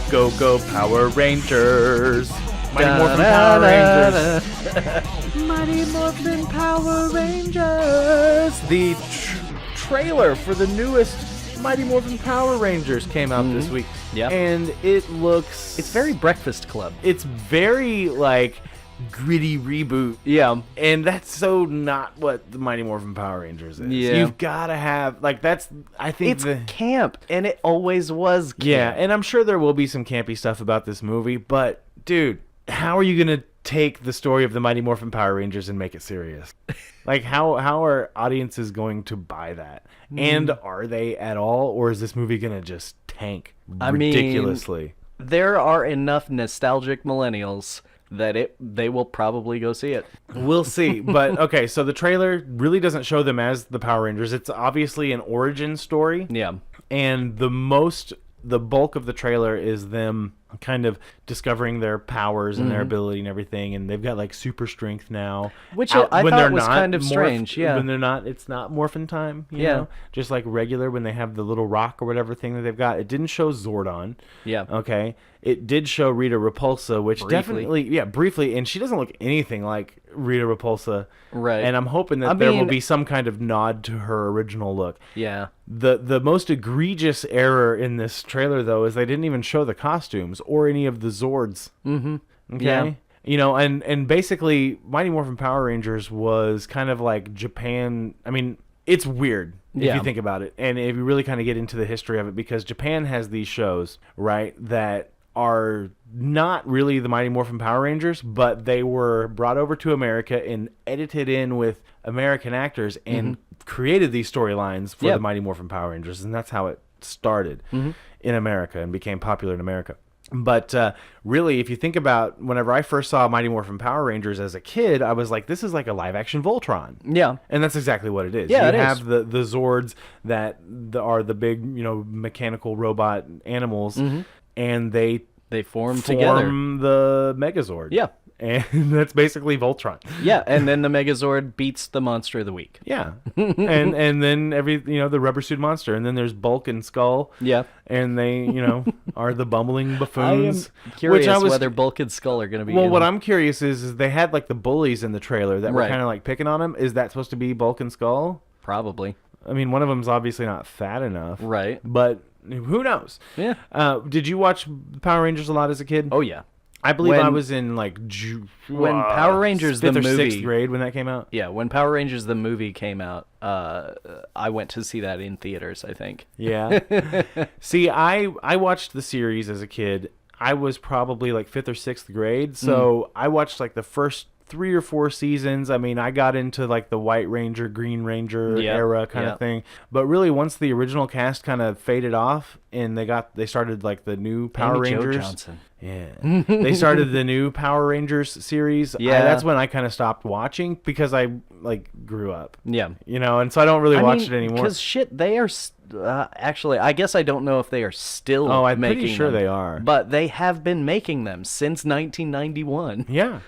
Go, go, Power Rangers. Mighty Morphin Power Rangers. Mighty Morphin Power Rangers. The trailer for the newest Mighty Morphin Power Rangers came out this week. Yep. And it looks... It's very Breakfast Club. It's very, like, gritty reboot. Yeah. And that's so not what the Mighty Morphin Power Rangers is. Yeah. You've got to have... Like, that's... I think It's camp, and it always was camp. Yeah, and I'm sure there will be some campy stuff about this movie, but, dude, how are you going to take the story of the Mighty Morphin Power Rangers and make it serious? Like, how are audiences going to buy that? And are they at all, or is this movie going to just tank ridiculously? There are enough nostalgic millennials that they will probably go see it. We'll see. But, okay, so the trailer really doesn't show them as the Power Rangers. It's obviously an origin story. Yeah. And the bulk of the trailer is them kind of discovering their powers and their ability and everything, and they've got like super strength now, which I thought was kind of strange. Yeah, when they're not, it's not morphin time. You know? Just like regular when they have the little rock or whatever thing that they've got. It didn't show Zordon. Yeah. Okay. It did show Rita Repulsa, which briefly, and she doesn't look anything like Rita Repulsa. Right. And I'm hoping that there will be some kind of nod to her original look. Yeah. The most egregious error in this trailer, though, is they didn't even show the costumes or any of the Zords. Mm-hmm. Okay. Yeah. You know, and basically, Mighty Morphin Power Rangers was kind of like Japan. I mean, it's weird if you think about it, and if you really kind of get into the history of it, because Japan has these shows, right, that are not really the Mighty Morphin Power Rangers, but they were brought over to America and edited in with American actors and created these storylines for the Mighty Morphin Power Rangers, and that's how it started in America and became popular in America. But really, if you think about whenever I first saw Mighty Morphin Power Rangers as a kid, I was like, this is like a live-action Voltron. Yeah. And that's exactly what it is. Yeah, you have the Zords that are the big, mechanical robot animals, and they form together. The Megazord. Yeah. And that's basically Voltron. Yeah, and then the Megazord beats the monster of the week. Yeah. and then the rubber suit monster, and then there's Bulk and Skull. Yeah. And they, are the bumbling buffoons. I am curious whether Bulk and Skull are going to be what I'm curious is they had like the bullies in the trailer that were Right. kind of like picking on him. Is that supposed to be Bulk and Skull? Probably. I mean, one of them's obviously not fat enough. Right. But who knows? Yeah. Did you watch Power Rangers a lot as a kid? Oh, yeah. I believe I was in like when Power Rangers fifth the or movie, sixth grade when that came out. Yeah, when Power Rangers the movie came out, I went to see that in theaters, I think. Yeah. See, I watched the series as a kid. I was probably like fifth or sixth grade, so I watched like the first 3 or 4 seasons. I mean, I got into like the White Ranger, Green Ranger era kind of thing. But really, once the original cast kind of faded off, and they started like the new Power Rangers. Joe Johnson. Yeah, they started the new Power Rangers series. Yeah, that's when I kind of stopped watching because I like grew up. Yeah, and so I don't really watch it anymore. Because they are. Actually, I guess I don't know if they are still. Oh, I'm making pretty sure them, they are. But they have been making them since 1991. Yeah.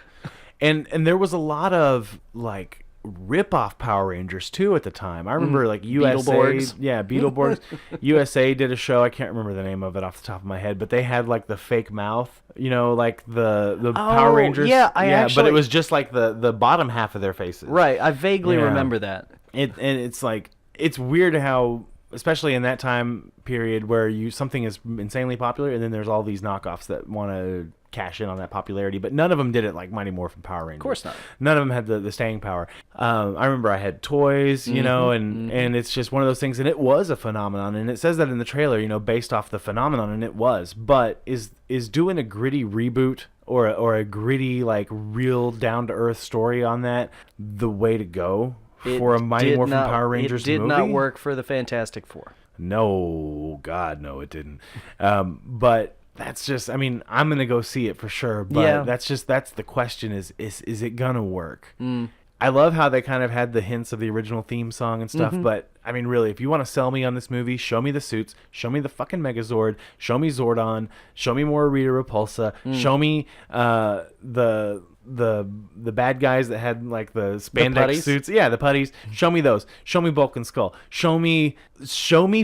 And there was a lot of like rip-off Power Rangers too at the time. I remember like USA, Beetleborgs. Yeah, Beetleborgs. USA did a show. I can't remember the name of it off the top of my head, but they had like the fake mouth, like the Power Rangers. Yeah, but it was just like the bottom half of their faces. Right, I vaguely remember that. And it's like it's weird how, especially in that time period where something is insanely popular, and then there's all these knockoffs that want to cash in on that popularity, but none of them did it like Mighty Morphin Power Rangers. Of course not. None of them had the staying power. I remember I had toys, and it's just one of those things, and it was a phenomenon, and it says that in the trailer, based off the phenomenon, and it was. But is doing a gritty reboot or a gritty like real down to earth story on that the way to go for a Mighty Morphin Power Rangers movie? It did not work for the Fantastic Four. No, God, no, it didn't. But that's just, I mean, I'm going to go see it for sure, but that's the question is it going to work? I love how they kind of had the hints of the original theme song and stuff, but I mean, really, if you want to sell me on this movie, show me the suits, show me the fucking Megazord, show me Zordon, show me more Rita Repulsa, show me the the bad guys that had like the spandex putties? suits. Yeah, the putties. Show me those. Show me Bulk and Skull. Show me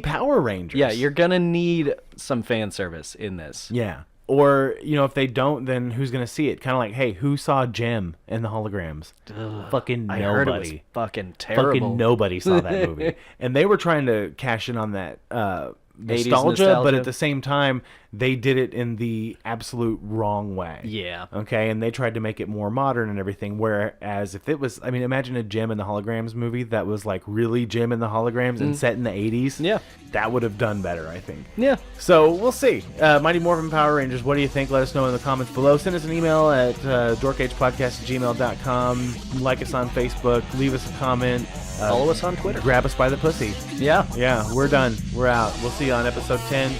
Power Rangers. Yeah, you're gonna need some fan service in this. Yeah. Or, if they don't, then who's going to see it? Kind of like, hey, who saw Jem in the holograms? Fucking nobody. I heard it was fucking terrible. Fucking nobody saw that movie. And they were trying to cash in on that nostalgia, but at the same time, they did it in the absolute wrong way. Yeah. Okay, and they tried to make it more modern and everything, whereas if it was, imagine a Jem in the Holograms movie that was like really Jem in the Holograms and set in the 80s. Yeah. That would have done better, I think. Yeah. So, we'll see. Mighty Morphin Power Rangers, what do you think? Let us know in the comments below. Send us an email at dorkagepodcast@gmail.com. Like us on Facebook. Leave us a comment. Follow us on Twitter. Grab us by the pussy. Yeah. Yeah, we're done. We're out. We'll see you on episode 10.